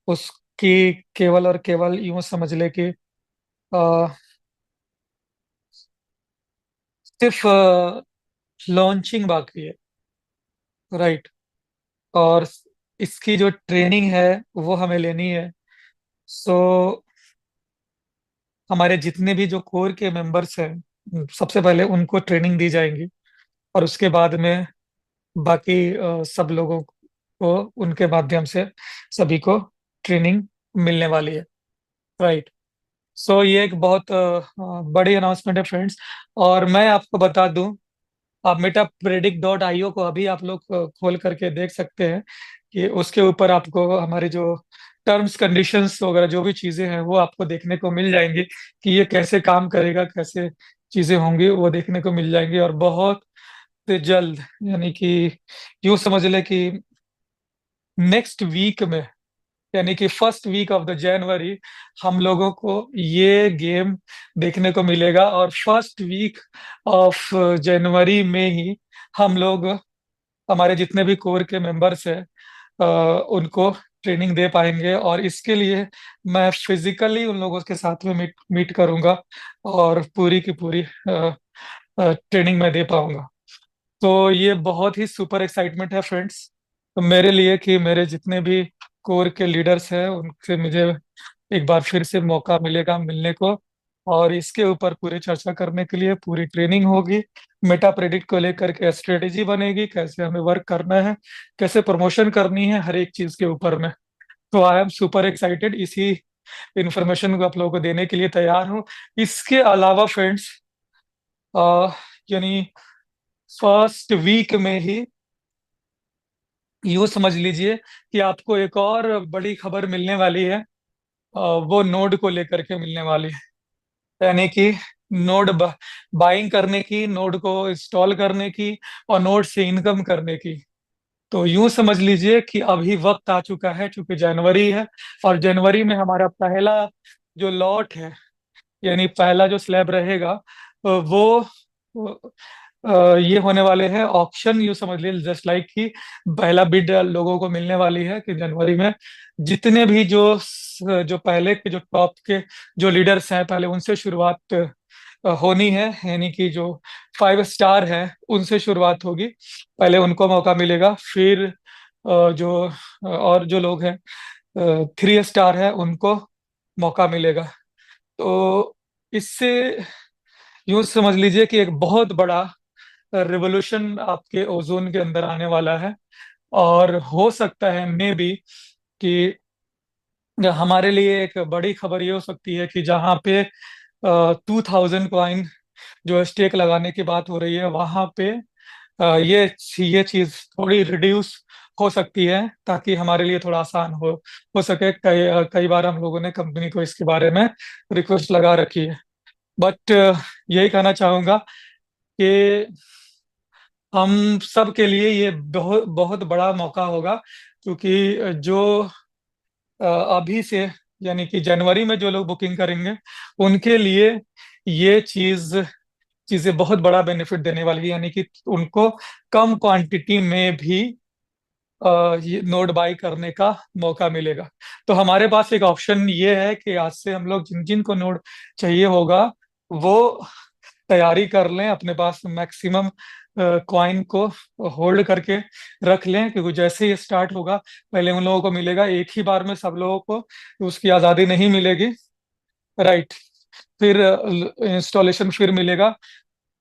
उसकी केवल और केवल यूं समझ ले कि सिर्फ लॉन्चिंग बाकी है। राइट। और इसकी जो ट्रेनिंग है वो हमें लेनी है। सो हमारे जितने भी जो कोर के मेंबर्स हैं, सबसे पहले उनको ट्रेनिंग दी जाएंगी। और उसके बाद में बाकी सब लोगों को उनके माध्यम से सभी को ट्रेनिंग मिलने वाली है। राइट। सो ये एक बहुत बड़ी अनाउंसमेंट है फ्रेंड्स। और मैं आपको बता दूं, आप metapredict.io को अभी आप लोग खोल करके देख सकते हैं कि उसके ऊपर आपको हमारी जो टर्म्स कंडीशंस वगैरह जो भी चीजें हैं वो आपको देखने को मिल जाएंगी कि ये कैसे काम करेगा, कैसे चीजें होंगी, वो देखने को मिल जाएंगी। और बहुत जल्द, यानी कि यूं समझ ले कि नेक्स्ट वीक में, यानी कि first week of the January, हम लोगों को ये गेम देखने को मिलेगा। और फर्स्ट वीक ऑफ जनवरी में ही हम लोग, हमारे जितने भी कोर के मेंबर्स हैं, उनको ट्रेनिंग दे पाएंगे। और इसके लिए मैं फिजिकली उन लोगों के साथ में मीट मीट करूंगा और पूरी की पूरी ट्रेनिंग मैं दे पाऊंगा। तो ये बहुत ही सुपर एक्साइटमेंट है फ्रेंड्स, तो मेरे लिए कि मेरे जितने भी कोर के लीडर्स हैं उनसे मुझे एक बार फिर से मौका मिलेगा मिलने को। और इसके ऊपर पूरी चर्चा करने के लिए पूरी ट्रेनिंग होगी। मेटा प्रेडिक्ट को लेकर के स्ट्रेटेजी बनेगी, कैसे हमें वर्क करना है, कैसे प्रमोशन करनी है, हर एक चीज के ऊपर में। तो आई एम सुपर एक्साइटेड, इसी इंफॉर्मेशन को आप लोगों को देने के लिए तैयार हूँ। इसके अलावा फ्रेंड्स, यानी फर्स्ट वीक में ही यूँ समझ लीजिए कि आपको एक और बड़ी खबर मिलने वाली है। वो नोड को लेकर के मिलने वाली है। यानी कि नोड बाइंग करने की, नोड को इंस्टॉल करने की, और नोड से इनकम करने की। तो यूं समझ लीजिए कि अभी वक्त आ चुका है, क्योंकि जनवरी है। और जनवरी में हमारा पहला जो लॉट है, यानी पहला जो स्लैब रहेगा, वो ये होने वाले हैं ऑक्शन। यू समझ लीजिए जस्ट लाइक कि पहला बिड लोगों को मिलने वाली है कि जनवरी में जितने भी जो पहले के जो टॉप के जो लीडर्स हैं, पहले उनसे शुरुआत होनी है। यानी कि जो 5 स्टार है उनसे शुरुआत होगी, पहले उनको मौका मिलेगा। फिर जो और जो लोग हैं 3 स्टार है उनको मौका मिलेगा। तो इससे यूं समझ लीजिए कि एक बहुत बड़ा रिवोल्यूशन आपके ओजोन के अंदर आने वाला है। और हो सकता है मे बी कि हमारे लिए एक बड़ी खबर ये हो सकती है कि जहाँ पे 2000 कॉइन जो स्टेक लगाने की बात हो रही है, वहां पे ये चीज थोड़ी रिड्यूस हो सकती है, ताकि हमारे लिए थोड़ा आसान हो सके। कई बार हम लोगों ने कंपनी को इसके बारे में रिक्वेस्ट लगा रखी है। बट यही कहना चाहूंगा कि हम सब के लिए ये बहुत बहुत बड़ा मौका होगा, क्योंकि जो अभी से, यानी कि जनवरी में जो लोग बुकिंग करेंगे उनके लिए ये चीजें बहुत बड़ा बेनिफिट देने वाली है। यानी कि उनको कम क्वांटिटी में भी ये नोट बाई करने का मौका मिलेगा। तो हमारे पास एक ऑप्शन ये है कि आज से हम लोग जिन जिन को नोट चाहिए होगा वो तैयारी कर लें, अपने पास मैक्सिमम कॉइन को होल्ड करके रख लें, क्योंकि जैसे ही स्टार्ट होगा पहले उन लोगों को मिलेगा, एक ही बार में सब लोगों को उसकी आज़ादी नहीं मिलेगी। राइट। फिर इंस्टॉलेशन फिर मिलेगा।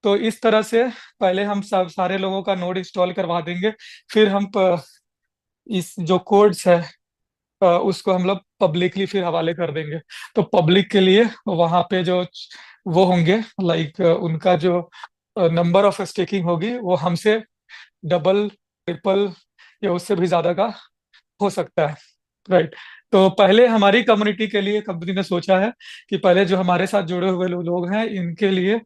तो इस तरह से पहले हम सब सारे लोगों का नोड इंस्टॉल करवा देंगे। फिर हम इस जो कोड्स है उसको हम लोग पब्लिकली फिर हवाले कर देंगे। तो पब्लिक के लिए वहां पे जो वो होंगे, लाइक उनका जो नंबर ऑफ स्टेकिंग होगी वो हमसे डबल, ट्रिपल या उससे भी ज्यादा का हो सकता है। राइट। तो पहले हमारी कम्युनिटी के लिए कंपनी ने सोचा है कि पहले जो हमारे साथ जुड़े हुए लोग हैं इनके लिए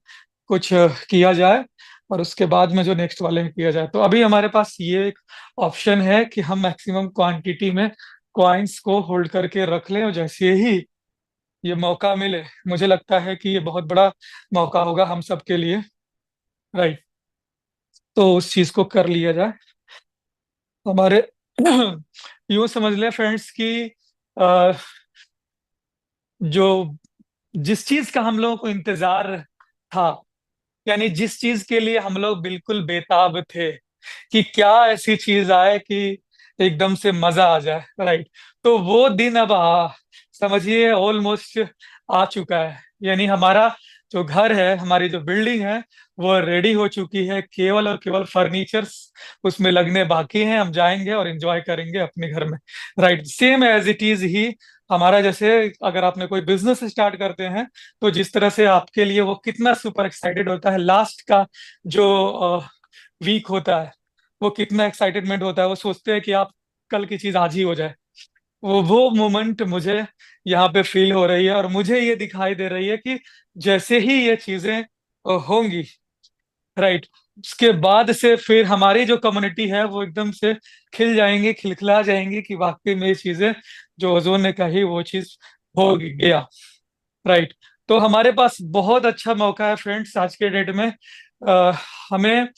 कुछ किया जाए, और उसके बाद में जो नेक्स्ट वाले हैं किया जाए। तो अभी हमारे पास ये एक ऑप्शन है कि हम मैक्सिमम क्वांटिटी में कॉइन्स को होल्ड करके रख लें, और जैसे ही ये मौका मिले, मुझे लगता है कि ये बहुत बड़ा मौका होगा हम सब के लिए। राइट। तो उस चीज को कर लिया जाए। हमारे यूं समझ लें फ्रेंड्स कि अ, जो जिस चीज का हम लोगों को इंतजार था, यानी जिस चीज के लिए हम लोग बिल्कुल बेताब थे कि क्या ऐसी चीज आए कि एकदम से मजा आ जाए, राइट। तो वो दिन अब समझिए ऑलमोस्ट आ चुका है। यानी हमारा जो घर है, हमारी जो बिल्डिंग है, वो रेडी हो चुकी है। केवल और केवल फर्नीचर्स उसमें लगने बाकी हैं। हम जाएंगे और एंजॉय करेंगे अपने घर में, right. Same as it is ही हमारा, जैसे अगर आपने कोई बिजनेस स्टार्ट करते हैं, तो जिस तरह से आपके लिए वो कितना सुपर एक्साइटेड होता है, लास्ट का जो वीक होता है, वो कितना एक्साइटेडमेंट होता है, वो सोचते हैं कि आप कल की चीज आज ही हो जाए। वो मोमेंट मुझे यहाँ पे फील हो रही है, और मुझे ये दिखाई दे रही है कि जैसे ही ये चीजें होंगी, राइट, उसके बाद से फिर हमारी जो कम्युनिटी है वो एकदम से खिल जाएंगी, खिलखिला जाएंगी कि वाकई में ये चीजें जो ओजोन ने कही वो चीज हो गया, राइट। तो हमारे पास बहुत अच्छा मौका है फ्रेंड्स आज के डेट में। अ, हमें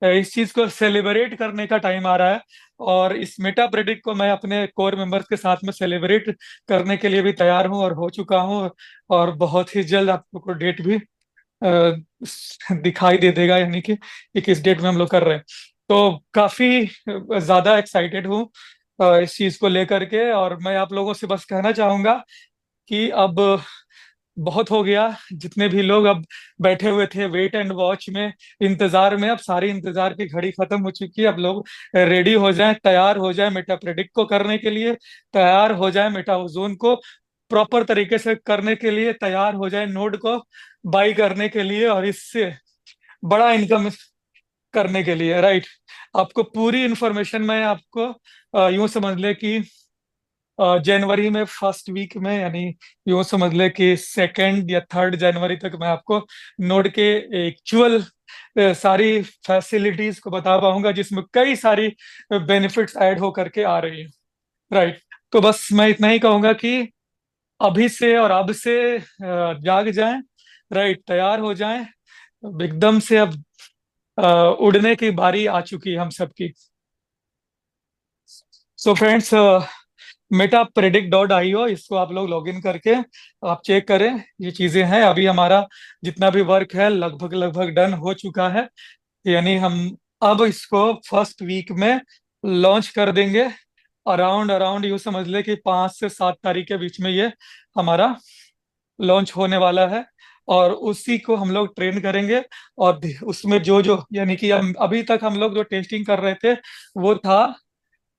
इस चीज को सेलिब्रेट करने का टाइम आ रहा है, और इस मेटा प्रेडिक्ट को मैं अपने कोर मेंबर्स के साथ में सेलिब्रेट करने के लिए भी तैयार हूं और हो चुका हूं। और बहुत ही जल्द आपको डेट भी दिखाई दे देगा, यानी कि किस डेट में हम लोग कर रहे हैं। तो काफी ज्यादा एक्साइटेड हूँ इस चीज को लेकर के। और मैं आप लोगों से बस कहना चाहूंगा कि अब बहुत हो गया। जितने भी लोग अब बैठे हुए थे वेट एंड वॉच में, इंतजार में, अब सारी इंतजार की घड़ी खत्म हो चुकी है। अब लोग रेडी हो जाएं, तैयार हो जाएं मेटा प्रेडिक्ट को करने के लिए, तैयार हो जाएं मेटा ओजोन को प्रॉपर तरीके से करने के लिए, तैयार हो जाएं नोड को बाई करने के लिए, और इससे बड़ा इनकम करने के लिए, राइट। आपको पूरी इंफॉर्मेशन मैं आपको यूं समझ ले कि जनवरी में फर्स्ट वीक में, यानी यूं समझ ले कि सेकेंड या थर्ड जनवरी तक मैं आपको नोड के एक्चुअल सारी फैसिलिटीज को बता पाऊंगा, जिसमें कई सारी बेनिफिट्स ऐड हो करके आ रही है, राइट। तो बस मैं इतना ही कहूंगा कि अभी से और अब से जाग जाएं, राइट, तैयार हो जाएं। एकदम से अब अ, उड़ने की बारी आ चुकी है हम सबकी। So friends, Meta predict dot I O, इसको आप लोग लॉग इन करके आप चेक करें। ये चीजें हैं, अभी हमारा जितना भी वर्क है लगभग लगभग डन हो चुका है। यानी हम अब इसको फर्स्ट वीक में लॉन्च कर देंगे। अराउंड अराउंड यूँ समझ ले कि 5 से 7 तारीख के बीच में ये हमारा लॉन्च होने वाला है। और उसी को हम लोग ट्रेन करेंगे। और उसमें जो जो, यानी कि हम अभी तक हम लोग जो टेस्टिंग कर रहे थे वो था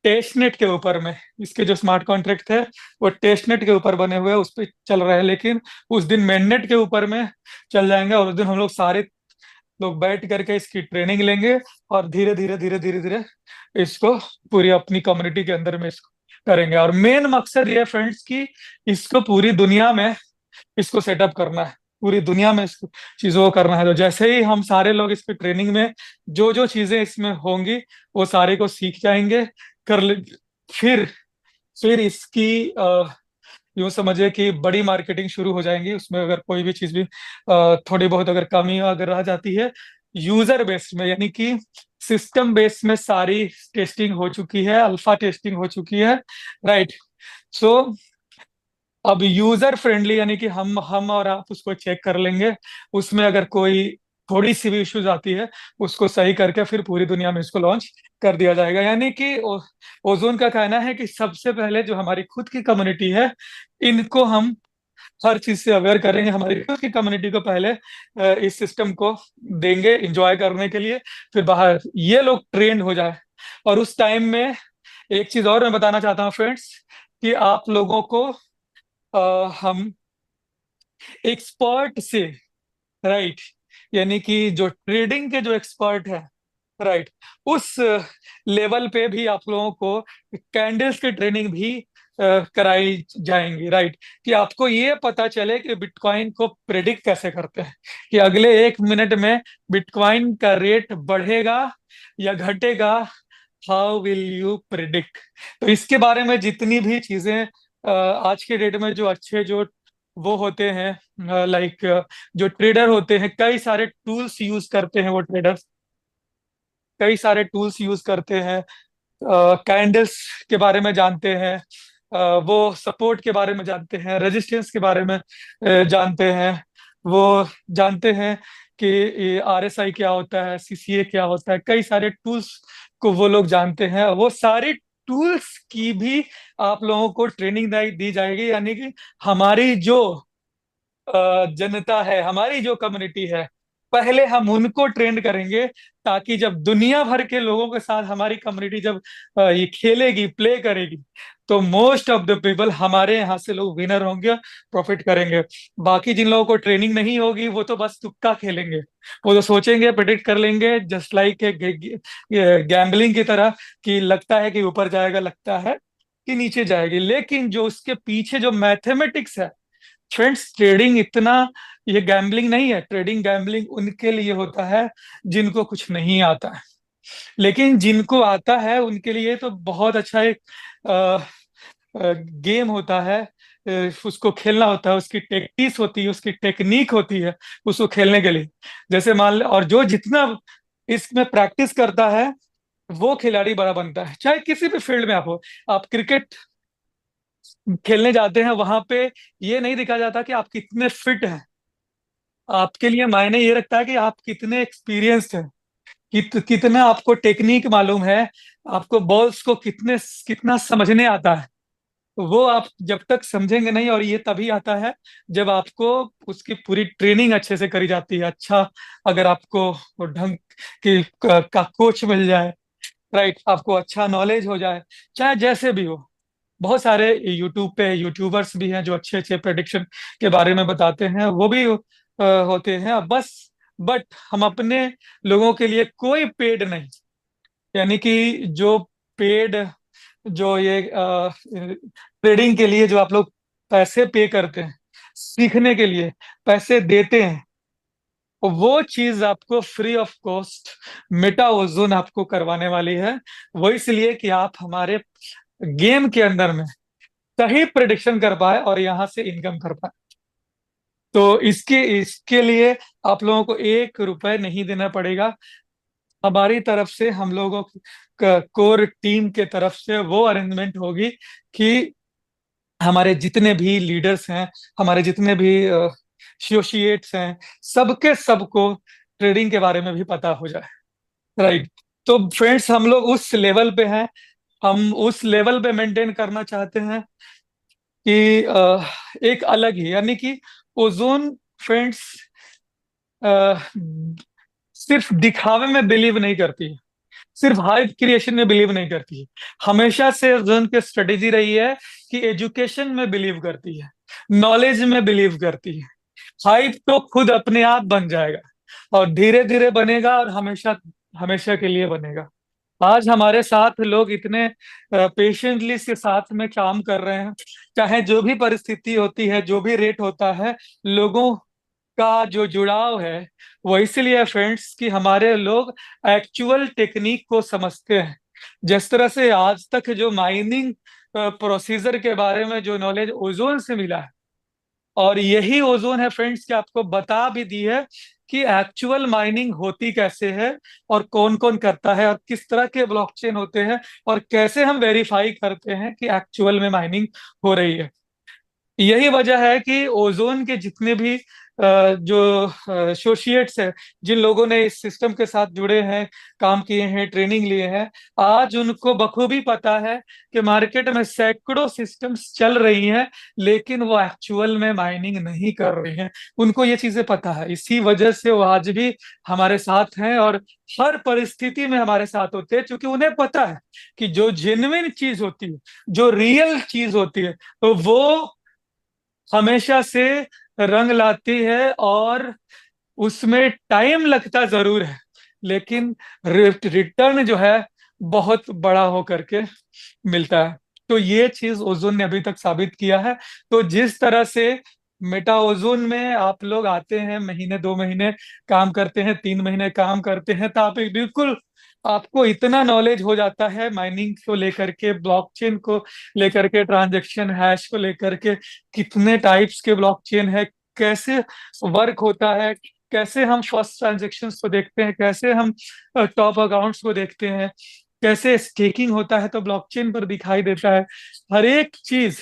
टेस्टनेट के ऊपर में। इसके जो स्मार्ट कॉन्ट्रैक्ट थे वो टेस्टनेट के ऊपर बने हुए हैं, उस पर चल रहे हैं। लेकिन उस दिन मेननेट के ऊपर में चल जाएंगे, और उस दिन हम लोग सारे लोग बैठ करके इसकी ट्रेनिंग लेंगे, और धीरे धीरे धीरे धीरे धीरे इसको पूरी अपनी कम्युनिटी के अंदर में इसको करेंगे। और मेन मकसद ये है फ्रेंड्स कि इसको पूरी दुनिया में इसको सेटअप करना है, पूरी दुनिया में इसको चीजों को करना है। तो जैसे ही हम सारे लोग इस पे ट्रेनिंग में जो जो चीजें इसमें होंगी वो सारे को सीख जाएंगे, कर ले। फिर फिर इसकी यूं समझिए कि बड़ी मार्केटिंग शुरू हो जाएंगी। उसमें अगर कोई भी चीज भी थोड़ी बहुत अगर कमी अगर रह जाती है, यूजर बेस्ड में, यानी कि सिस्टम बेस्ड में सारी टेस्टिंग हो चुकी है, अल्फा टेस्टिंग हो चुकी है, राइट। सो अब यूजर फ्रेंडली, यानी कि हम और आप उसको चेक कर लेंगे। उसमें अगर कोई थोड़ी सी भी इश्यूज आती है, उसको सही करके फिर पूरी दुनिया में इसको लॉन्च कर दिया जाएगा। यानी कि ओजोन का कहना है कि सबसे पहले जो हमारी खुद की कम्युनिटी है, इनको हम हर चीज से अवेयर करेंगे। हमारी खुद की कम्युनिटी को पहले इस सिस्टम को देंगे एंजॉय करने के लिए, फिर बाहर ये लोग ट्रेंड हो जाए। और उस टाइम में एक चीज और मैं बताना चाहता हूँ फ्रेंड्स, कि आप लोगों को हम एक्सपर्ट से, राइट, यानी कि जो ट्रेडिंग के जो एक्सपर्ट है, राइट, उस लेवल पे भी आप लोगों को कैंडल्स की ट्रेनिंग भी कराई जाएंगी, राइट। कि आपको ये पता चले कि बिटकॉइन को प्रेडिक्ट कैसे करते हैं, कि अगले 1 मिनट में बिटकॉइन का रेट बढ़ेगा या घटेगा। How will you predict? तो इसके बारे में जितनी भी चीजें आज के डेट में जो अच्छे जो वो होते हैं, लाइक जो ट्रेडर होते हैं, कई सारे टूल्स यूज करते हैं वो ट्रेडर्स, कई सारे टूल्स यूज करते हैं, कैंडल्स के बारे में जानते हैं, वो सपोर्ट के बारे में जानते हैं, रेजिस्टेंस के बारे में जानते हैं। वो जानते हैं कि RSI क्या होता है, CCA क्या होता है, कई सारे टूल्स को वो लोग जानते हैं। वो सारे टूल्स की भी आप लोगों को ट्रेनिंग दी जाएगी, यानी कि हमारी जो जनता है, हमारी जो कम्युनिटी है, पहले हम उनको ट्रेंड करेंगे, ताकि जब दुनिया भर के लोगों के साथ हमारी कम्युनिटी जब ये खेलेगी, प्ले करेगी, तो मोस्ट ऑफ द पीपल हमारे यहाँ से लोग विनर होंगे, प्रॉफिट करेंगे। बाकी जिन लोगों को ट्रेनिंग नहीं होगी वो तो बस तुक्का खेलेंगे। वो तो सोचेंगे, प्रेडिक्ट कर लेंगे, जस्ट लाइक गैम्बलिंग की तरह, कि लगता है कि ऊपर जाएगा, लगता है कि नीचे जाएगी। लेकिन जो उसके पीछे जो मैथमेटिक्स है फ्रेंड्स, ट्रेडिंग इतना, ये गैम्बलिंग नहीं है। ट्रेडिंग गैम्बलिंग उनके लिए होता है जिनको कुछ नहीं आता है। लेकिन जिनको आता है उनके लिए तो बहुत अच्छा एक गेम होता है। उसको खेलना होता है, उसकी टेक्टिक्स होती है, उसकी टेक्निक होती है उसको खेलने के लिए। जैसे मान ले, और जो जितना इसमें प्रैक्टिस करता है वो खिलाड़ी बड़ा बनता है, चाहे किसी भी फील्ड में आप हो। आप क्रिकेट खेलने जाते हैं, वहां पे ये नहीं देखा जाता कि आप कितने फिट हैं। आपके लिए मायने ये रखता है कि आप कितने एक्सपीरियंस्ड हैं, कितना आपको टेक्निक मालूम है, आपको बॉल्स को कितना समझने आता है। वो आप जब तक समझेंगे नहीं, और ये तभी आता है जब आपको उसकी पूरी ट्रेनिंग अच्छे से करी जाती है। अच्छा, अगर आपको ढंग का कोच मिल जाए, राइट, आपको अच्छा नॉलेज हो जाए, चाहे जैसे भी हो। बहुत सारे यूट्यूब पे यूट्यूबर्स भी हैं जो अच्छे अच्छे प्रेडिक्शन के बारे में बताते हैं, वो भी होते हैं बस। बट हम अपने लोगों के लिए कोई पेड नहीं, यानी कि जो पेड, जो ये ट्रेडिंग के लिए जो आप लोग पैसे पे करते हैं, सीखने के लिए पैसे देते हैं, वो चीज आपको free of cost Meta ozone आपको करवाने वाली है। वो इसलिए कि आप हमारे गेम के अंदर में सही प्रिडिक्शन कर पाए और यहाँ से इनकम कर पाए। तो इसके इसके लिए आप लोगों को 1 रुपए नहीं देना पड़ेगा। हमारी तरफ से, हम लोगों कोर टीम के तरफ से वो अरेंजमेंट होगी कि हमारे जितने भी लीडर्स हैं, हमारे जितने भी एसोसिएट्स हैं, सबके सबको ट्रेडिंग के बारे में भी पता हो जाए, राइट। तो फ्रेंड्स, हम लोग उस लेवल पे हैं, हम उस लेवल पे मेंटेन करना चाहते हैं कि एक अलग ही, यानी कि ओजोन फ्रेंड्स सिर्फ दिखावे में बिलीव नहीं करती है, सिर्फ हाइप क्रिएशन में बिलीव नहीं करती है। हमेशा से ओजोन की स्ट्रेटेजी रही है कि एजुकेशन में बिलीव करती है, नॉलेज में बिलीव करती है। हाइप तो खुद अपने आप बन जाएगा, और धीरे धीरे बनेगा, और हमेशा हमेशा के लिए बनेगा। आज हमारे साथ लोग इतने पेशेंटली इसके साथ में काम कर रहे हैं, चाहे जो भी परिस्थिति होती है, जो भी रेट होता है, लोगों का जो जुड़ाव है वो इसलिए फ्रेंड्स कि हमारे लोग एक्चुअल टेक्निक को समझते हैं। जिस तरह से आज तक जो माइनिंग प्रोसीजर के बारे में जो नॉलेज ओजोन से मिला है, और यही ओजोन है फ्रेंड्स कि आपको बता भी दी है कि एक्चुअल माइनिंग होती कैसे है, और कौन कौन करता है, और किस तरह के ब्लॉकचेन होते हैं, और कैसे हम वेरीफाई करते हैं कि एक्चुअल में माइनिंग हो रही है। यही वजह है कि ओजोन के जितने भी जो एसोसिएट्स हैं, जिन लोगों ने इस सिस्टम के साथ जुड़े हैं, काम किए हैं, ट्रेनिंग लिए हैं, आज उनको बखूबी पता है कि मार्केट में सैकड़ों सिस्टम्स चल रही हैं, लेकिन वो एक्चुअल में माइनिंग नहीं कर रही हैं। उनको ये चीजें पता है, इसी वजह से वो आज भी हमारे साथ हैं, और हर परिस्थिति में हमारे साथ होते हैं, क्योंकि उन्हें पता है कि जो जेन्युइन चीज होती है, जो रियल चीज होती है, तो वो हमेशा से रंग लाती है, और उसमें टाइम लगता जरूर है, लेकिन रिटर्न जो है बहुत बड़ा हो करके मिलता है। तो ये चीज ओजोन ने अभी तक साबित किया है। तो जिस तरह से मेटा ओजोन में आप लोग आते हैं, महीने 2 महीने काम करते हैं, 3 महीने काम करते हैं, तो आप एक बिल्कुल, आपको इतना नॉलेज हो जाता है माइनिंग को लेकर के, ब्लॉकचेन को लेकर के, ट्रांजैक्शन हैश को लेकर के, कितने टाइप्स के ब्लॉकचेन है, कैसे वर्क होता है, कैसे हम फर्स्ट ट्रांजेक्शन्स को देखते हैं, कैसे हम टॉप अकाउंट्स को देखते हैं, कैसे स्टेकिंग होता है तो ब्लॉकचेन पर दिखाई देता है। हर एक चीज,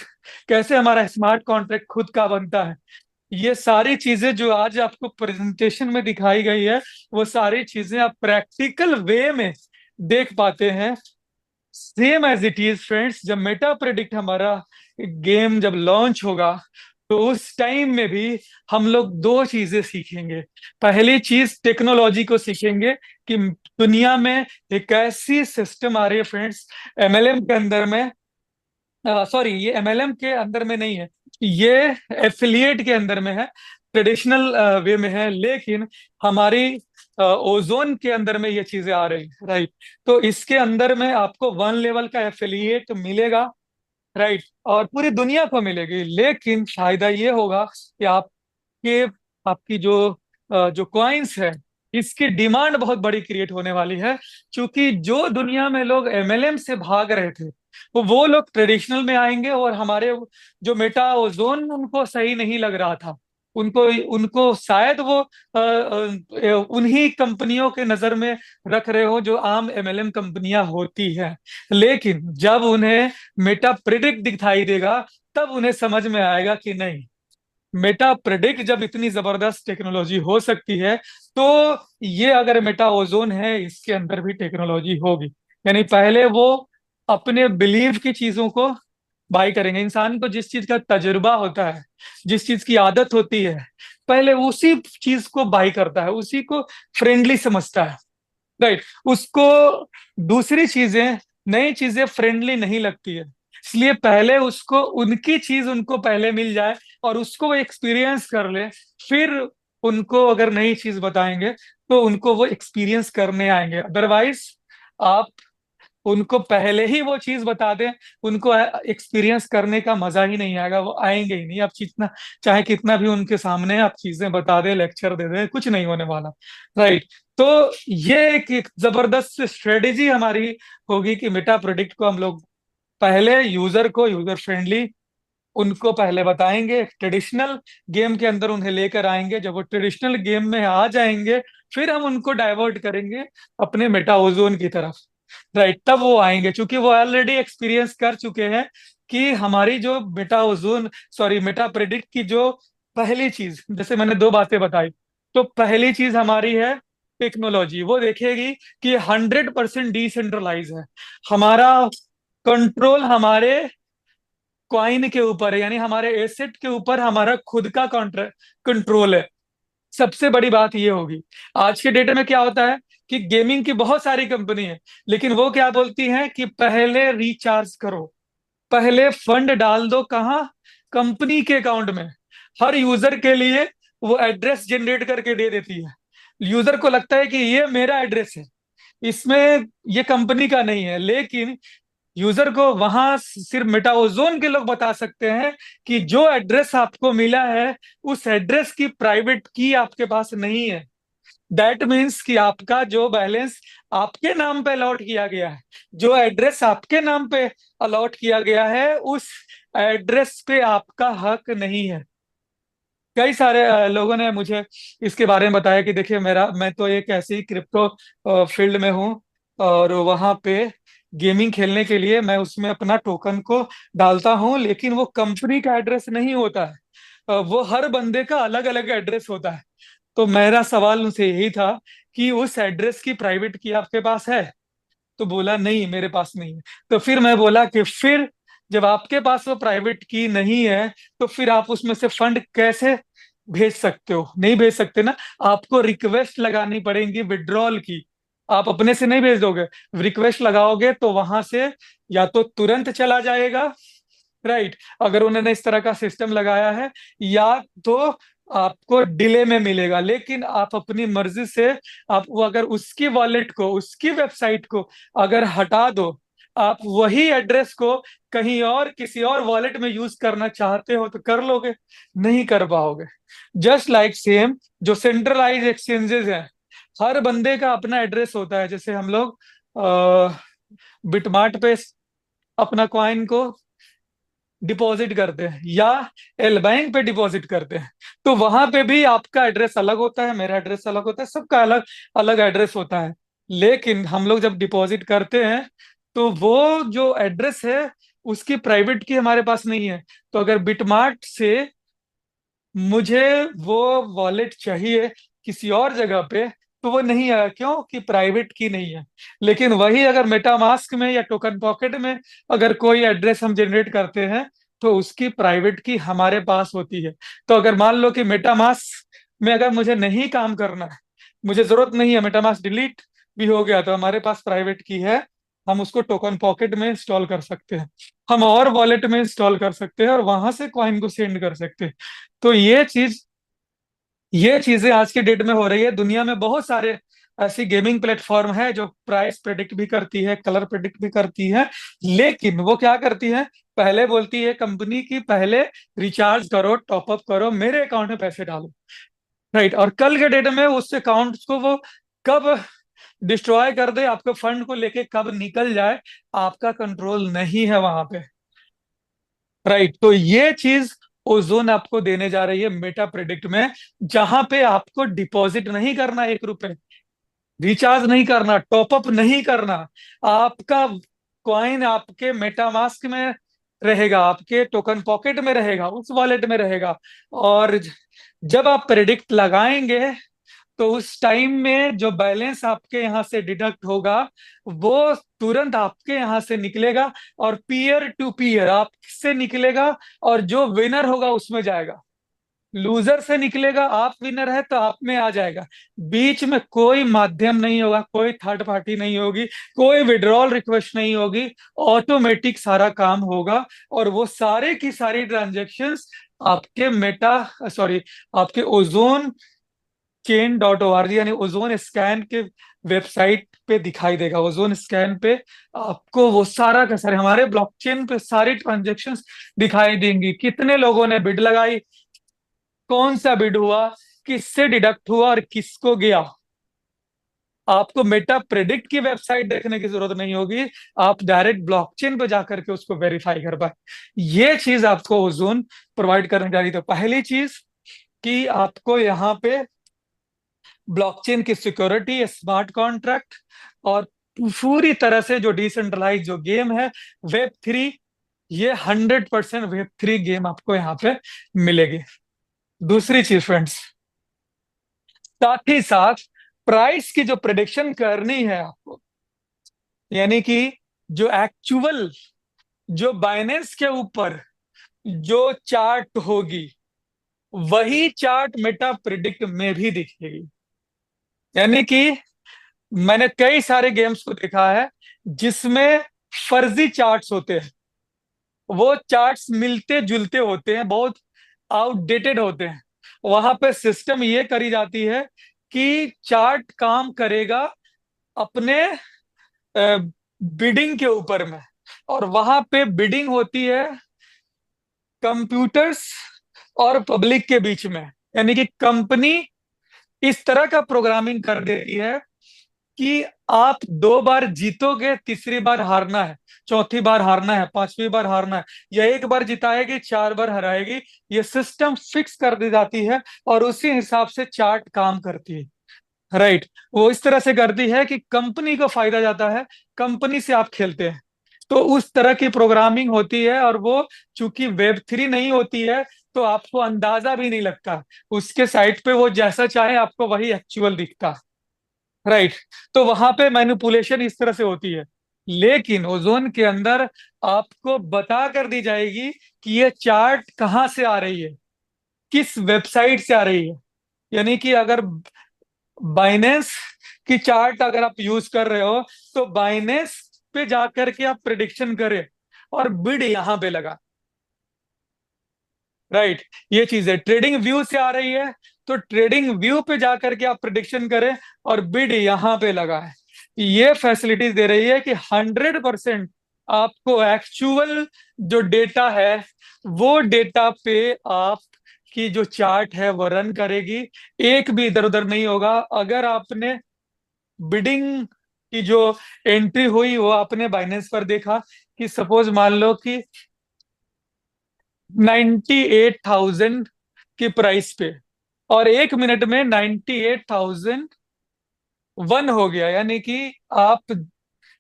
कैसे हमारा स्मार्ट कॉन्ट्रैक्ट खुद का बनता है, ये सारी चीजें जो आज आपको प्रेजेंटेशन में दिखाई गई है, वो सारी चीजें आप प्रैक्टिकल वे में देख पाते हैं। Same as it is friends, जब मेटा प्रेडिक्ट हमारा गेम जब लॉन्च होगा, तो उस टाइम में भी हम लोग दो चीजें सीखेंगे। पहली चीज टेक्नोलॉजी को सीखेंगे कि दुनिया में एक ऐसी सिस्टम आ रही है फ्रेंड्स, एमएलएम के अंदर में, सॉरी ये एमएलएम के अंदर में नहीं है, ये एफिलिएट के अंदर में है, ट्रेडिशनल वे में है, लेकिन हमारी ओजोन के अंदर में ये चीजें आ रही है, राइट। तो इसके अंदर में आपको वन लेवल का एफिलिएट मिलेगा, राइट, और पूरी दुनिया को मिलेगी। लेकिन फायदा ये होगा कि आपके आपकी जो कॉइन्स है, इसकी डिमांड बहुत बड़ी क्रिएट होने वाली है। क्योंकि जो दुनिया में लोग एमएलएम से भाग रहे थे, वो लोग ट्रेडिशनल में आएंगे, और हमारे जो मेटा ओजोन उनको सही नहीं लग रहा था, उनको उनको शायद वो उन्हीं कंपनियों के नजर में रख रहे हो जो आम एमएलएम कंपनियां होती हैं। लेकिन जब उन्हें मेटा प्रिडिक्ट दिखाई देगा, तब उन्हें समझ में आएगा कि नहीं, मेटा प्रेडिक्ट जब इतनी जबरदस्त टेक्नोलॉजी हो सकती है, तो ये अगर मेटा ओजोन है, इसके अंदर भी टेक्नोलॉजी होगी। यानी पहले वो अपने बिलीव की चीजों को बाई करेंगे। इंसान को जिस चीज का तजुर्बा होता है, जिस चीज की आदत होती है, पहले उसी चीज को बाई करता है, उसी को फ्रेंडली समझता है, राइट। उसको दूसरी चीजें, नई चीजें फ्रेंडली नहीं लगती है। इसलिए पहले उसको उनकी चीज उनको पहले मिल जाए, और उसको वो एक्सपीरियंस कर ले, फिर उनको अगर नई चीज बताएंगे तो उनको वो एक्सपीरियंस करने आएंगे। अदरवाइज आप उनको पहले ही वो चीज बता दें, उनको एक्सपीरियंस करने का मजा ही नहीं आएगा, वो आएंगे ही नहीं। आप जितना चाहे कितना भी उनके सामने आप चीजें बता दें, लेक्चर दे दें, कुछ नहीं होने वाला, राइट। तो ये एक जबरदस्त स्ट्रेटेजी हमारी होगी कि मेटा प्रोडक्ट को हम लोग पहले यूजर को यूजर फ्रेंडली उनको पहले बताएंगे, ट्रेडिशनल गेम के अंदर उन्हें लेकर आएंगे। जब वो ट्रेडिशनल गेम में आ जाएंगे, फिर हम उनको डाइवर्ट करेंगे अपने मेटा ओजोन की तरफ, राइट। तब वो आएंगे, क्योंकि वो ऑलरेडी एक्सपीरियंस कर चुके हैं कि हमारी जो Meta ozone, sorry Meta predict की जो पहली चीज, जैसे मैंने दो बातें बताई, तो पहली चीज हमारी है टेक्नोलॉजी। वो देखेगी कि 100% डिसेंट्रलाइज है, हमारा कंट्रोल हमारे कॉइन के ऊपर है, यानी हमारे एसेट के ऊपर हमारा खुद का कंट्रोल है। सबसे बड़ी बात ये होगी। आज के डेट में क्या होता है कि गेमिंग की बहुत सारी कंपनी है, लेकिन वो क्या बोलती हैं कि पहले रिचार्ज करो, पहले फंड डाल दो, कहाँ? कंपनी के अकाउंट में। हर यूजर के लिए वो एड्रेस जनरेट करके दे देती है। यूजर को लगता है कि ये मेरा एड्रेस है, इसमें ये कंपनी का नहीं है। लेकिन यूजर को वहां सिर्फ मेटाओजोन के लोग बता सकते हैं कि जो एड्रेस आपको मिला है, उस एड्रेस की प्राइवेट की आपके पास नहीं है। दैट मीन्स कि आपका जो बैलेंस आपके नाम पे अलॉट किया गया है, जो एड्रेस आपके नाम पे अलॉट किया गया है, उस एड्रेस पे आपका हक नहीं है। कई सारे लोगों ने मुझे इसके बारे में बताया कि देखिए, मैं तो एक ऐसी क्रिप्टो फील्ड में हूँ, और वहां पे गेमिंग खेलने के लिए मैं उसमें अपना टोकन को डालता हूँ, लेकिन वो कंपनी का एड्रेस नहीं होता है, वो हर बंदे का अलग अलग एड्रेस होता है। तो मेरा सवाल उनसे यही था कि उस एड्रेस की प्राइवेट की आपके पास है? तो बोला नहीं, मेरे पास नहीं है। तो फिर मैं बोला कि फिर जब आपके पास वो प्राइवेट की नहीं है, तो फिर आप उसमें से फंड कैसे भेज सकते हो? नहीं भेज सकते ना, आपको रिक्वेस्ट लगानी पड़ेगी विड्रॉल की। आप अपने से नहीं भेज दोगे, रिक्वेस्ट लगाओगे तो वहां से या तो तुरंत चला जाएगा, राइट, अगर उन्होंने इस तरह का सिस्टम लगाया है, या तो आपको डिले में मिलेगा। लेकिन आप अपनी मर्जी से, आप वो अगर उसकी वॉलेट को, उसकी वेबसाइट को अगर हटा दो, आप वही एड्रेस को कहीं और किसी और वॉलेट में यूज करना चाहते हो तो कर लोगे, नहीं कर पाओगे। जस्ट लाइक सेम जो सेंट्रलाइज एक्सचेंजेस हैं, हर बंदे का अपना एड्रेस होता है। जैसे हम लोग बिटमार्ट पे अपना कॉइन को डिपॉजिट करते हैं, या एल बैंक पे डिपॉजिट करते हैं, तो वहां पे भी आपका एड्रेस अलग होता है, मेरा एड्रेस अलग होता है, सबका अलग अलग एड्रेस होता है। लेकिन हम लोग जब डिपॉजिट करते हैं तो वो जो एड्रेस है उसकी प्राइवेट की हमारे पास नहीं है। तो अगर बिटमार्ट से मुझे वो वॉलेट चाहिए किसी और जगह पे, तो वो नहीं आया, क्यों कि प्राइवेट की नहीं है। लेकिन वही अगर मेटामास्क में या टोकन पॉकेट में अगर कोई एड्रेस हम जनरेट करते हैं तो उसकी प्राइवेट की हमारे पास होती है। तो अगर मान लो कि मेटामास्क में अगर मुझे नहीं काम करना है, मुझे जरूरत नहीं है, मेटामास्क डिलीट भी हो गया, तो हमारे पास प्राइवेट की है, हम उसको टोकन पॉकेट में इंस्टॉल कर सकते हैं, हम और वॉलेट में इंस्टॉल कर सकते हैं और वहां से कॉइन को सेंड कर सकते हैं। तो ये चीजें आज के डेट में हो रही है। दुनिया में बहुत सारे ऐसी गेमिंग प्लेटफॉर्म है जो प्राइस प्रेडिक्ट भी करती है, कलर प्रेडिक्ट भी करती है। लेकिन वो क्या करती है, पहले बोलती है कंपनी की, पहले रिचार्ज करो, टॉपअप करो, मेरे अकाउंट में पैसे डालो। राइट, और कल के डेट में उस अकाउंट को वो कब डिस्ट्रॉय कर दे, आपके फंड को लेके कब निकल जाए, आपका कंट्रोल नहीं है वहां पे। राइट, तो ये चीज ओजोन आपको देने जा रही है मेटा प्रेडिक्ट में, जहां पे आपको डिपॉजिट नहीं करना, 1 रुपए रिचार्ज नहीं करना, टॉपअप नहीं करना, आपका कॉइन आपके मेटामास्क में रहेगा, आपके टोकन पॉकेट में रहेगा, उस वॉलेट में रहेगा। और जब आप प्रेडिक्ट लगाएंगे तो उस टाइम में जो बैलेंस आपके यहाँ से डिडक्ट होगा वो तुरंत आपके यहाँ से निकलेगा और पीयर टू पीयर आपसे निकलेगा, और जो विनर होगा उसमें जाएगा। लूजर से निकलेगा, आप विनर है तो आप में आ जाएगा। बीच में कोई माध्यम नहीं होगा, कोई थर्ड पार्टी नहीं होगी, कोई विड्रॉल रिक्वेस्ट नहीं होगी, ऑटोमेटिक सारा काम होगा। और वो सारे की सारी ट्रांजेक्शन्स आपके मेटा सॉरी आपके ओजोन चेन.org यानी ओजोन स्कैन के वेबसाइट पे दिखाई देगा। ओजोन स्कैन पे आपको वो सारा का सारे हमारे ब्लॉकचेन पे सारी ट्रांजेक्शन्स दिखाई देंगी, कितने लोगों ने बिड लगाई, कौन सा बिड हुआ, किससे डिडक्ट हुआ और किसको गया। आपको मेटा प्रेडिक्ट की वेबसाइट देखने की जरूरत नहीं होगी, आप डायरेक्ट ब्लॉकचेन पे जाकर के उसको वेरीफाई कर पाए। ये चीज आपको ओजोन प्रोवाइड करने जा रही है। तो पहली चीज कि आपको यहाँ पे ब्लॉकचेन की सिक्योरिटी, स्मार्ट कॉन्ट्रैक्ट, और पूरी तरह से जो डिसेंट्रलाइज जो गेम है, वेब 3, ये 100% वेब 3 गेम आपको यहाँ पे मिलेगी। दूसरी चीज फ्रेंड्स, साथ ही साथ प्राइस की जो प्रिडिक्शन करनी है आपको, यानी कि जो एक्चुअल जो बाइनेंस के ऊपर जो चार्ट होगी वही चार्ट मेटा प्रिडिक्ट में भी दिखेगी। यानी कि मैंने कई सारे गेम्स को देखा है जिसमें फर्जी चार्ट्स होते हैं, वो चार्ट्स मिलते जुलते होते हैं, बहुत आउटडेटेड होते हैं। वहां पे सिस्टम ये करी जाती है कि चार्ट काम करेगा अपने बिडिंग के ऊपर में, और वहां पे बिडिंग होती है कंप्यूटर्स और पब्लिक के बीच में। यानी कि कंपनी इस तरह का प्रोग्रामिंग कर देती है कि आप 2 बार जीतोगे, तीसरी बार हारना है, चौथी बार हारना है, पांचवी बार हारना है, या एक बार जिताएगी, 4 बार हराएगी। ये सिस्टम फिक्स कर दी जाती है और उसी हिसाब से चार्ट काम करती है। राइट, वो इस तरह से करती है कि कंपनी को फायदा जाता है, कंपनी से आप खेलते हैं। तो उस तरह की प्रोग्रामिंग होती है, और वो चूंकि वेब 3 नहीं होती है तो आपको अंदाजा भी नहीं लगता, उसके साइट पे वो जैसा चाहे आपको वही एक्चुअल दिखता। राइट, तो वहां पे मैनिपुलेशन इस तरह से होती है। लेकिन ओजोन के अंदर आपको बता कर दी जाएगी कि ये चार्ट कहाँ से आ रही है, किस वेबसाइट से आ रही है। यानी कि अगर बाइनेंस की चार्ट अगर आप यूज कर रहे हो तो बाइनेंस पे जाकर के आप प्रिडिक्शन करें और बिड यहां पे लगा। राइट, ये चीज है, ट्रेडिंग व्यू से आ रही है तो ट्रेडिंग व्यू पे जाकर के आप प्रिडिक्शन करें और बिड यहां पे लगा है। ये फैसिलिटीज दे रही है कि 100% आपको एक्चुअल जो डेटा है वो डेटा पे आप की जो चार्ट है वो रन करेगी, एक भी इधर उधर नहीं होगा। अगर आपने बिडिंग की जो एंट्री हुई वो आपने बाइनेंस पर देखा कि सपोज मान लो कि 98,000 की प्राइस पे, और 1 मिनट में 98,000 वन हो गया, यानी कि आप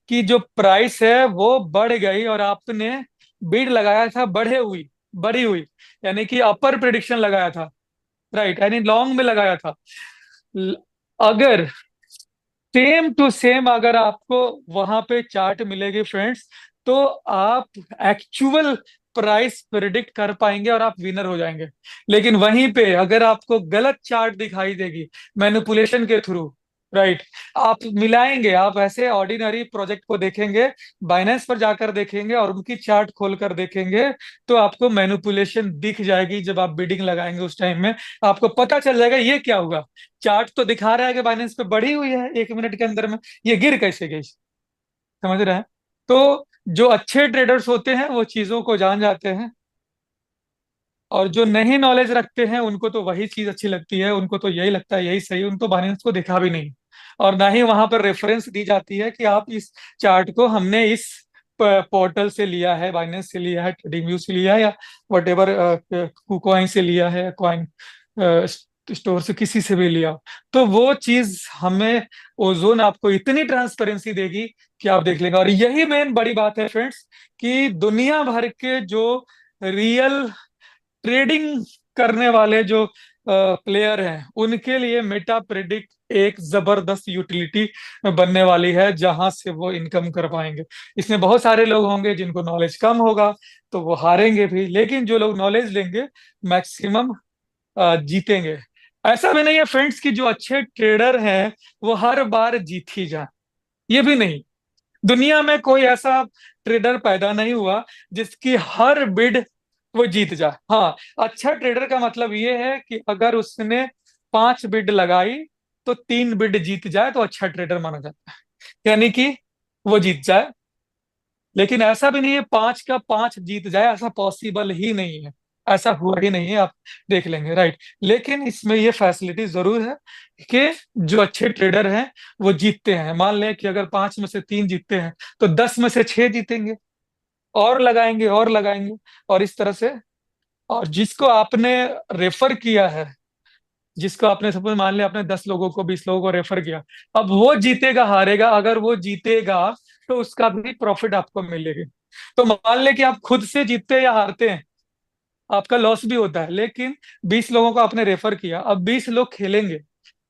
की जो प्राइस है वो बढ़ गई, और आपने बिड लगाया था बढ़ी हुई, यानी कि अपर प्रिडिक्शन लगाया था, राइट, यानी लॉन्ग में लगाया था। ल- अगर सेम टू सेम अगर आपको वहां पे चार्ट मिलेगी फ्रेंड्स, तो आप एक्चुअल प्राइस प्रिडिक्ट कर पाएंगे और आप विनर हो जाएंगे। लेकिन वहीं पे अगर आपको गलत चार्ट दिखाई देगी मैनिपुलेशन के थ्रू, राइट, आप मिलाएंगे, आप ऐसे ऑर्डिनरी प्रोजेक्ट को देखेंगे, बाइनेंस पर जाकर देखेंगे और उनकी चार्ट खोल कर देखेंगे, तो आपको मैनिपुलेशन दिख जाएगी। जब आप बिडिंग लगाएंगे उस टाइम में आपको पता चल जाएगा ये क्या हुआ। चार्ट तो दिखा रहा है कि बाइनेंस पे बढ़ी हुई है 1 मिनट के अंदर में, ये गिर कैसे गई, समझ रहे हैं? तो जो अच्छे ट्रेडर्स होते हैं वो चीजों को जान जाते हैं, और जो नहीं नॉलेज रखते हैं उनको तो वही चीज अच्छी लगती है, उनको तो यही लगता है यही सही, उनको बाइनेंस को दिखा भी नहीं, और ना ही वहां पर रेफरेंस दी जाती है कि आप इस चार्ट को हमने इस पोर्टल से लिया है, बाइनेंस से लिया है, ट्रेडिंग व्यू से लिया है, या वट एवर कुकॉइन से लिया है, कॉइन स्टोर से किसी से भी लिया। तो वो चीज हमें, ओजोन आपको इतनी ट्रांसपेरेंसी देगी कि आप देख लेंगे। और यही मेन बड़ी बात है फ्रेंड्स, कि दुनिया भर के जो रियल ट्रेडिंग करने वाले जो प्लेयर हैं उनके लिए मेटा प्रेडिक्ट एक जबरदस्त यूटिलिटी बनने वाली है, जहां से वो इनकम कर पाएंगे। इसमें बहुत सारे लोग होंगे जिनको नॉलेज कम होगा, तो वो हारेंगे भी, लेकिन जो लोग नॉलेज लेंगे मैक्सिमम जीतेंगे। ऐसा भी नहीं है फ्रेंड्स कि जो अच्छे ट्रेडर हैं वो हर बार जीत ही जाए, ये भी नहीं। दुनिया में कोई ऐसा ट्रेडर पैदा नहीं हुआ जिसकी हर बिड वो जीत जाए। हाँ, अच्छा ट्रेडर का मतलब ये है कि अगर उसने 5 बिड लगाई तो 3 बिड जीत जाए तो अच्छा ट्रेडर माना जाता है, यानी कि वो जीत जाए। लेकिन ऐसा भी नहीं है 5 का 5 जीत जाए, ऐसा पॉसिबल ही नहीं है, ऐसा हुआ ही नहीं है, आप देख लेंगे, राइट। लेकिन इसमें ये फैसिलिटी जरूर है कि जो अच्छे ट्रेडर हैं वो जीतते हैं। मान लें कि अगर 5 में से 3 जीतते हैं तो 10 में से 6 जीतेंगे, और लगाएंगे और लगाएंगे, और इस तरह से। और जिसको आपने रेफर किया है, जिसको आपने सपोज मान लिया आपने 10 लोगों को 20 लोगों को रेफर किया, अब वो जीतेगा हारेगा, अगर वो जीतेगा तो उसका भी प्रॉफिट आपको मिलेगी। तो मान ले कि आप खुद से जीतते या हारते हैं, आपका लॉस भी होता है, लेकिन 20 लोगों को आपने रेफर किया, अब 20 लोग खेलेंगे,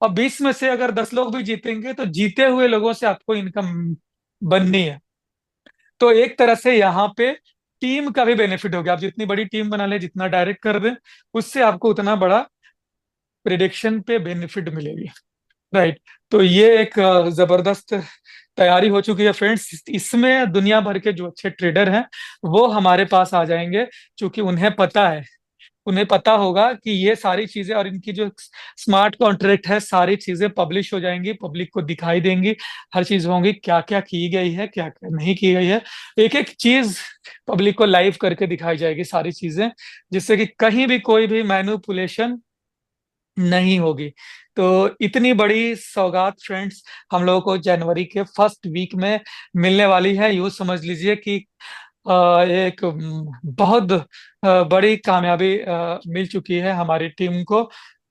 अब 20 में से अगर 10 लोग भी जीतेंगे तो जीते हुए लोगों से आपको इनकम बननी है। तो एक तरह से यहाँ पे टीम का भी बेनिफिट हो गया। आप जितनी बड़ी टीम बना ले, जितना डायरेक्ट कर दें, उससे आपको उतना बड़ा प्रिडिक्शन पे बेनिफिट मिलेगी, राइट। तो ये एक जबरदस्त तैयारी हो चुकी है फ्रेंड्स। इसमें दुनिया भर के जो अच्छे ट्रेडर हैं वो हमारे पास आ जाएंगे, क्योंकि उन्हें पता होगा कि ये सारी चीजें और इनकी जो स्मार्ट कॉन्ट्रैक्ट है सारी चीजें पब्लिश हो जाएंगी, पब्लिक को दिखाई देंगी, हर चीज होंगी, क्या क्या की गई है क्या क्या नहीं की गई है, एक एक चीज पब्लिक को लाइव करके दिखाई जाएगी सारी चीजें, जिससे कि कहीं भी कोई भी मैनिपुलेशन नहीं होगी। तो इतनी बड़ी सौगात फ्रेंड्स हम लोगों को जनवरी के फर्स्ट वीक में मिलने वाली है। यूँ समझ लीजिए कि एक बहुत बड़ी कामयाबी मिल चुकी है हमारी टीम को।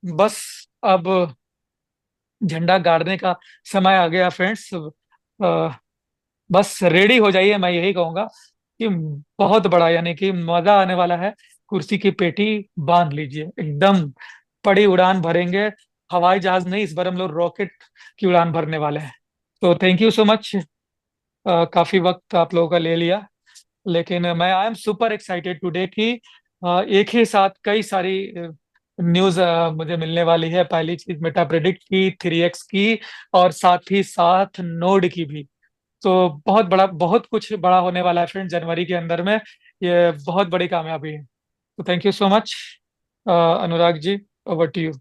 बस अब झंडा गाड़ने का समय आ गया फ्रेंड्स। बस रेडी हो जाइए, मैं यही कहूंगा कि बहुत बड़ा, यानी कि मजा आने वाला है। कुर्सी की पेटी बांध लीजिए, एकदम बड़ी उड़ान भरेंगे। हवाई जहाज नहीं, इस बार हम लोग रॉकेट की उड़ान भरने वाले हैं। तो थैंक यू सो मच। काफी वक्त आप लोगों का ले लिया, लेकिन मैं I am super excited today कि एक ही साथ कई सारी न्यूज मुझे मिलने वाली है। पहली चीज मेटा प्रेडिक्ट की, 3x की, और साथ ही साथ नोड की भी। तो बहुत बड़ा, बहुत कुछ बड़ा होने वाला है फ्रेंड जनवरी के अंदर में। ये बहुत बड़ी कामयाबी है। तो thank you so much Anurag ji, over to you.